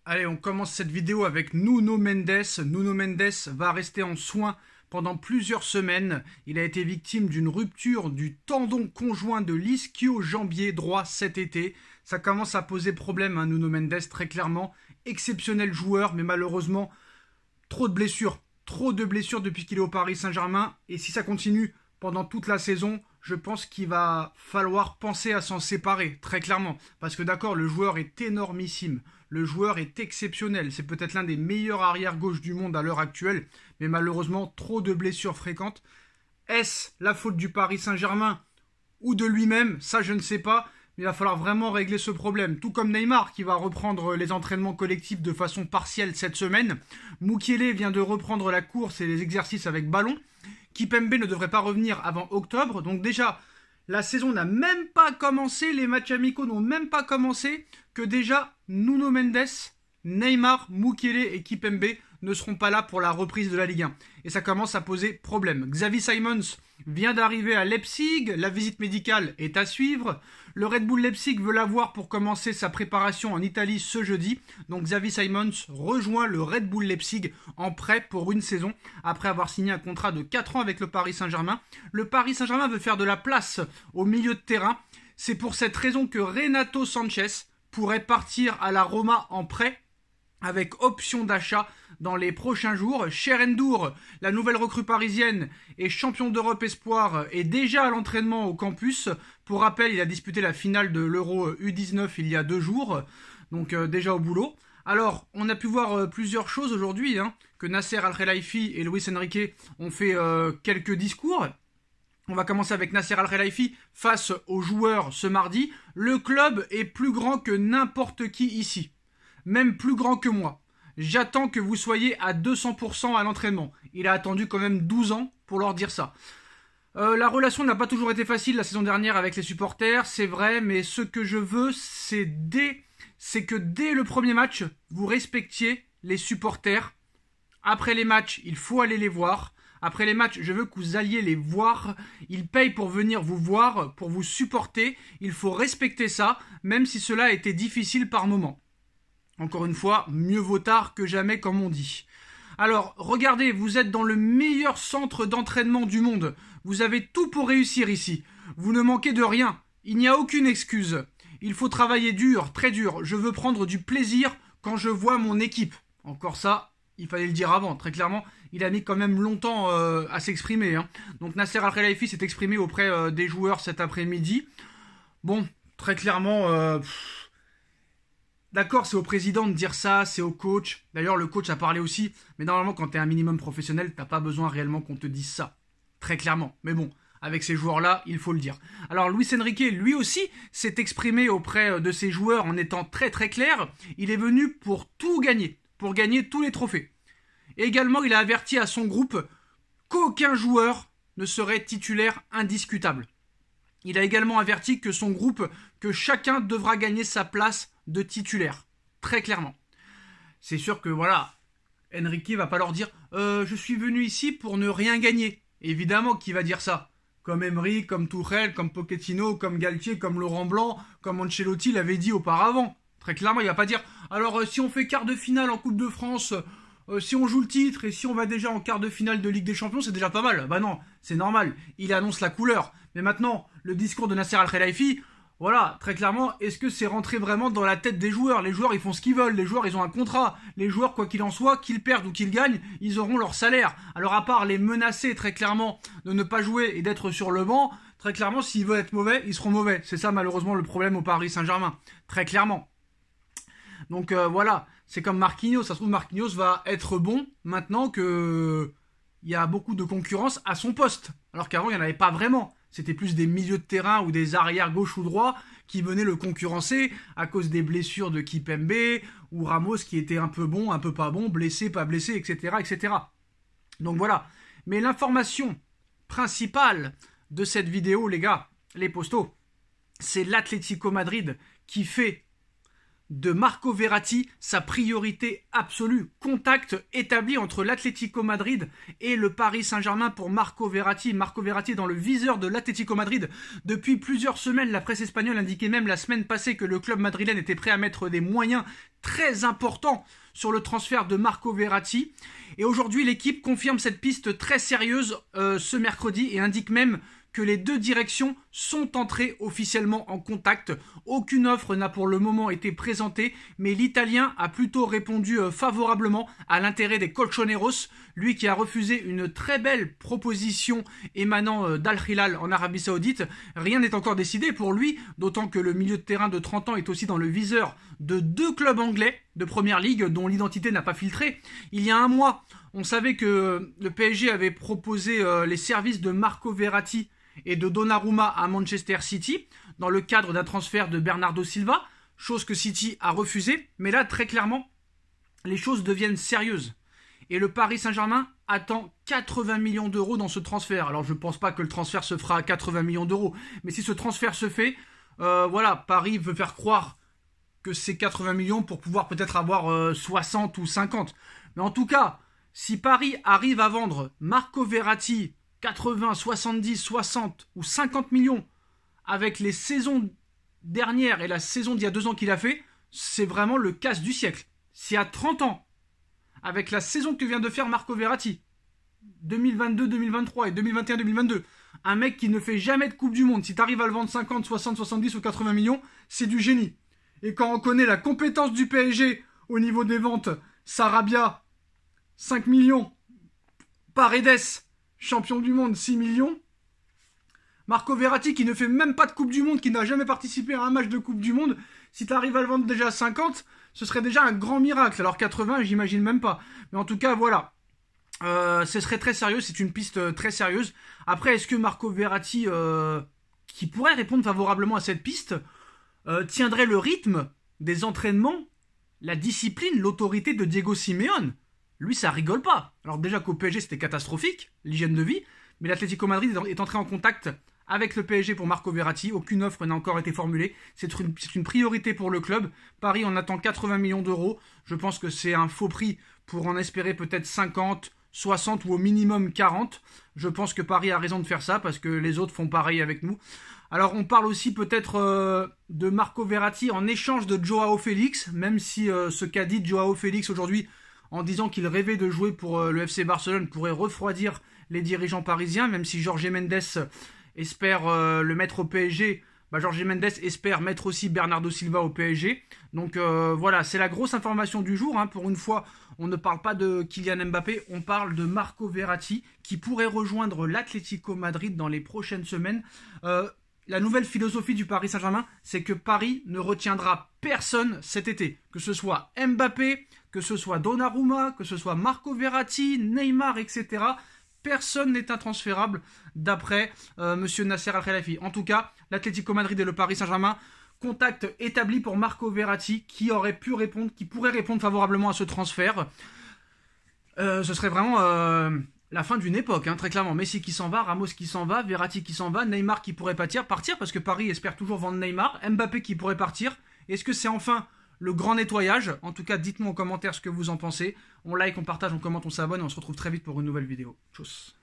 Allez, on commence cette vidéo avec Nuno Mendes. Nuno Mendes va rester en soins pendant plusieurs semaines. Il a été victime d'une rupture du tendon conjoint de l'ischio-jambier droit cet été. Ça commence à poser problème, hein, Nuno Mendes, très clairement. Exceptionnel joueur, mais malheureusement, trop de blessures. Trop de blessures depuis qu'il est au Paris Saint-Germain. Et si ça continue pendant toute la saison, je pense qu'il va falloir penser à s'en séparer, très clairement. Parce que d'accord, le joueur est énormissime. Le joueur est exceptionnel. C'est peut-être l'un des meilleurs arrière-gauche du monde à l'heure actuelle. Mais malheureusement, trop de blessures fréquentes. Est-ce la faute du Paris Saint-Germain ou de lui-même? Ça, je ne sais pas. Mais il va falloir vraiment régler ce problème. Tout comme Neymar qui va reprendre les entraînements collectifs de façon partielle cette semaine. Mukiele vient de reprendre la course et les exercices avec ballon. Kimpembe ne devrait pas revenir avant octobre. Donc déjà, la saison n'a même pas commencé. Les matchs amicaux n'ont même pas commencé. Que déjà, Nuno Mendes, Neymar, Mukiele et Kimpembe ne seront pas là pour la reprise de la Ligue 1. Et ça commence à poser problème. Xavi Simons vient d'arriver à Leipzig. La visite médicale est à suivre. Le Red Bull Leipzig veut l'avoir pour commencer sa préparation en Italie ce jeudi. Donc Xavi Simons rejoint le Red Bull Leipzig en prêt pour une saison après avoir signé un contrat de 4 ans avec le Paris Saint-Germain. Le Paris Saint-Germain veut faire de la place au milieu de terrain. C'est pour cette raison que Renato Sanchez pourrait partir à la Roma en prêt avec option d'achat dans les prochains jours. Chernour, la nouvelle recrue parisienne et champion d'Europe espoir, est déjà à l'entraînement au campus. Pour rappel, il a disputé la finale de l'Euro U19 il y a 2 jours, donc déjà au boulot. Alors, on a pu voir plusieurs choses aujourd'hui, que Nasser Al-Khelaifi et Luis Enrique ont fait quelques discours. On va commencer avec Nasser Al-Khelaifi face aux joueurs ce mardi. Le club est plus grand que n'importe qui ici. Même plus grand que moi. J'attends que vous soyez à 200% à l'entraînement. Il a attendu quand même 12 ans pour leur dire ça. La relation n'a pas toujours été facile la saison dernière avec les supporters, c'est vrai, mais ce que je veux, c'est que dès le premier match, vous respectiez les supporters. Après les matchs, il faut aller les voir. Après les matchs, je veux que vous alliez les voir. Ils payent pour venir vous voir, pour vous supporter. Il faut respecter ça, même si cela a été difficile par moments. Encore une fois, mieux vaut tard que jamais, comme on dit. Alors, regardez, vous êtes dans le meilleur centre d'entraînement du monde. Vous avez tout pour réussir ici. Vous ne manquez de rien. Il n'y a aucune excuse. Il faut travailler dur, très dur. Je veux prendre du plaisir quand je vois mon équipe. Encore ça, il fallait le dire avant. Très clairement, il a mis quand même longtemps à s'exprimer. Donc Nasser Al-Khelaifi s'est exprimé auprès des joueurs cet après-midi. Bon, très clairement... D'accord, c'est au président de dire ça, c'est au coach. D'ailleurs, le coach a parlé aussi. Mais normalement, quand tu es un minimum professionnel, t'as pas besoin réellement qu'on te dise ça. Très clairement. Mais bon, avec ces joueurs-là, il faut le dire. Alors, Luis Enrique, lui aussi, s'est exprimé auprès de ses joueurs en étant très très clair. Il est venu pour tout gagner. Pour gagner tous les trophées. Et également, il a averti à son groupe qu'aucun joueur ne serait titulaire indiscutable. Il a également averti que son groupe, que chacun devra gagner sa place de titulaire, très clairement. C'est sûr que voilà, Enrique va pas leur dire je suis venu ici pour ne rien gagner. Évidemment qu'il va dire ça. Comme Emery, comme Tuchel, comme Pochettino, comme Galtier, comme Laurent Blanc, comme Ancelotti l'avait dit auparavant. Très clairement, il va pas dire alors si on fait quart de finale en Coupe de France, si on joue le titre et si on va déjà en quart de finale de Ligue des Champions, c'est déjà pas mal. Bah non, c'est normal. Il annonce la couleur. Mais maintenant, le discours de Nasser Al-Khelaifi, voilà, très clairement, est-ce que c'est rentré vraiment dans la tête des joueurs? Les joueurs, ils font ce qu'ils veulent. Les joueurs, ils ont un contrat. Les joueurs, quoi qu'il en soit, qu'ils perdent ou qu'ils gagnent, ils auront leur salaire. Alors, à part les menacer très clairement de ne pas jouer et d'être sur le banc, très clairement, s'ils veulent être mauvais, ils seront mauvais. C'est ça, malheureusement, le problème au Paris Saint-Germain. Très clairement. Donc, voilà. C'est comme Marquinhos. Ça se trouve, Marquinhos va être bon maintenant que il y a beaucoup de concurrence à son poste. Alors qu'avant, il n'y en avait pas vraiment. C'était plus des milieux de terrain ou des arrières gauche ou droit qui venaient le concurrencer à cause des blessures de Kimpembe ou Ramos qui était un peu bon, un peu pas bon, blessé, pas blessé, etc., etc. Donc voilà. Mais l'information principale de cette vidéo, les gars, les postos, c'est l'Atlético Madrid qui fait de Marco Verratti, sa priorité absolue. Contact établi entre l'Atlético Madrid et le Paris Saint-Germain pour Marco Verratti. Marco Verratti est dans le viseur de l'Atlético Madrid depuis plusieurs semaines. La presse espagnole indiquait même la semaine passée que le club madrilène était prêt à mettre des moyens très importants sur le transfert de Marco Verratti. Et aujourd'hui, l'équipe confirme cette piste très sérieuse ce mercredi et indique même que les deux directions sont entrées officiellement en contact. Aucune offre n'a pour le moment été présentée, mais l'Italien a plutôt répondu favorablement à l'intérêt des Colchoneros, lui qui a refusé une très belle proposition émanant d'Al Hilal en Arabie Saoudite. Rien n'est encore décidé pour lui, d'autant que le milieu de terrain de 30 ans est aussi dans le viseur de deux clubs anglais de première ligue dont l'identité n'a pas filtré. Il y a un mois, on savait que le PSG avait proposé les services de Marco Verratti et de Donnarumma à Manchester City dans le cadre d'un transfert de Bernardo Silva, chose que City a refusé. Mais là, très clairement, les choses deviennent sérieuses. Et le Paris Saint-Germain attend 80 millions d'euros dans ce transfert. Alors je ne pense pas que le transfert se fera à 80 millions d'euros, mais si ce transfert se fait, voilà, Paris veut faire croire que c'est 80 millions pour pouvoir peut-être avoir 60 ou 50. Mais en tout cas, si Paris arrive à vendre Marco Verratti 80, 70, 60 ou 50 millions avec les saisons dernières et la saison d'il y a 2 ans qu'il a fait, c'est vraiment le casse du siècle. Si à 30 ans, avec la saison que vient de faire Marco Verratti, 2022-2023 et 2021-2022, un mec qui ne fait jamais de Coupe du Monde, si tu arrives à le vendre 50, 60, 70 ou 80 millions, c'est du génie. Et quand on connaît la compétence du PSG au niveau des ventes, Sarabia, 5 millions, Paredes, champion du monde, 6 millions. Marco Verratti qui ne fait même pas de Coupe du Monde, qui n'a jamais participé à un match de Coupe du Monde. Si tu arrives à le vendre déjà à 50, ce serait déjà un grand miracle. Alors 80, j'imagine même pas. Mais en tout cas, voilà. Ce serait très sérieux, c'est une piste très sérieuse. Après, est-ce que Marco Verratti, qui pourrait répondre favorablement à cette piste, tiendrait le rythme des entraînements, la discipline, l'autorité de Diego Simeone? Lui, ça rigole pas. Alors déjà qu'au PSG, c'était catastrophique, l'hygiène de vie, mais l'Atlético Madrid est entré en contact avec le PSG pour Marco Verratti. Aucune offre n'a encore été formulée. C'est une priorité pour le club. Paris en attend 80 millions d'euros. Je pense que c'est un faux prix pour en espérer peut-être 50, 60 ou au minimum 40. Je pense que Paris a raison de faire ça parce que les autres font pareil avec nous. Alors on parle aussi peut-être de Marco Verratti en échange de Joao Félix, même si ce qu'a dit Joao Félix aujourd'hui en disant qu'il rêvait de jouer pour le FC Barcelone pourrait refroidir les dirigeants parisiens, même si Jorge Mendes espère le mettre au PSG. Jorge Mendes espère mettre aussi Bernardo Silva au PSG. Donc voilà, c'est la grosse information du jour. Pour une fois, on ne parle pas de Kylian Mbappé, on parle de Marco Verratti qui pourrait rejoindre l'Atlético Madrid dans les prochaines semaines. La nouvelle philosophie du Paris Saint-Germain, c'est que Paris ne retiendra personne cet été. Que ce soit Mbappé, que ce soit Donnarumma, que ce soit Marco Verratti, Neymar, etc. Personne n'est intransférable d'après monsieur Nasser Al-Khelaifi. En tout cas, l'Atlético Madrid et le Paris Saint-Germain, contact établi pour Marco Verratti qui aurait pu répondre, qui pourrait répondre favorablement à ce transfert. Ce serait vraiment la fin d'une époque, très clairement. Messi qui s'en va, Ramos qui s'en va, Verratti qui s'en va, Neymar qui pourrait partir parce que Paris espère toujours vendre Neymar, Mbappé qui pourrait partir. Est-ce que c'est enfin le grand nettoyage? En tout cas, dites-nous en commentaire ce que vous en pensez. On like, on partage, on commente, on s'abonne et on se retrouve très vite pour une nouvelle vidéo. Tchuss.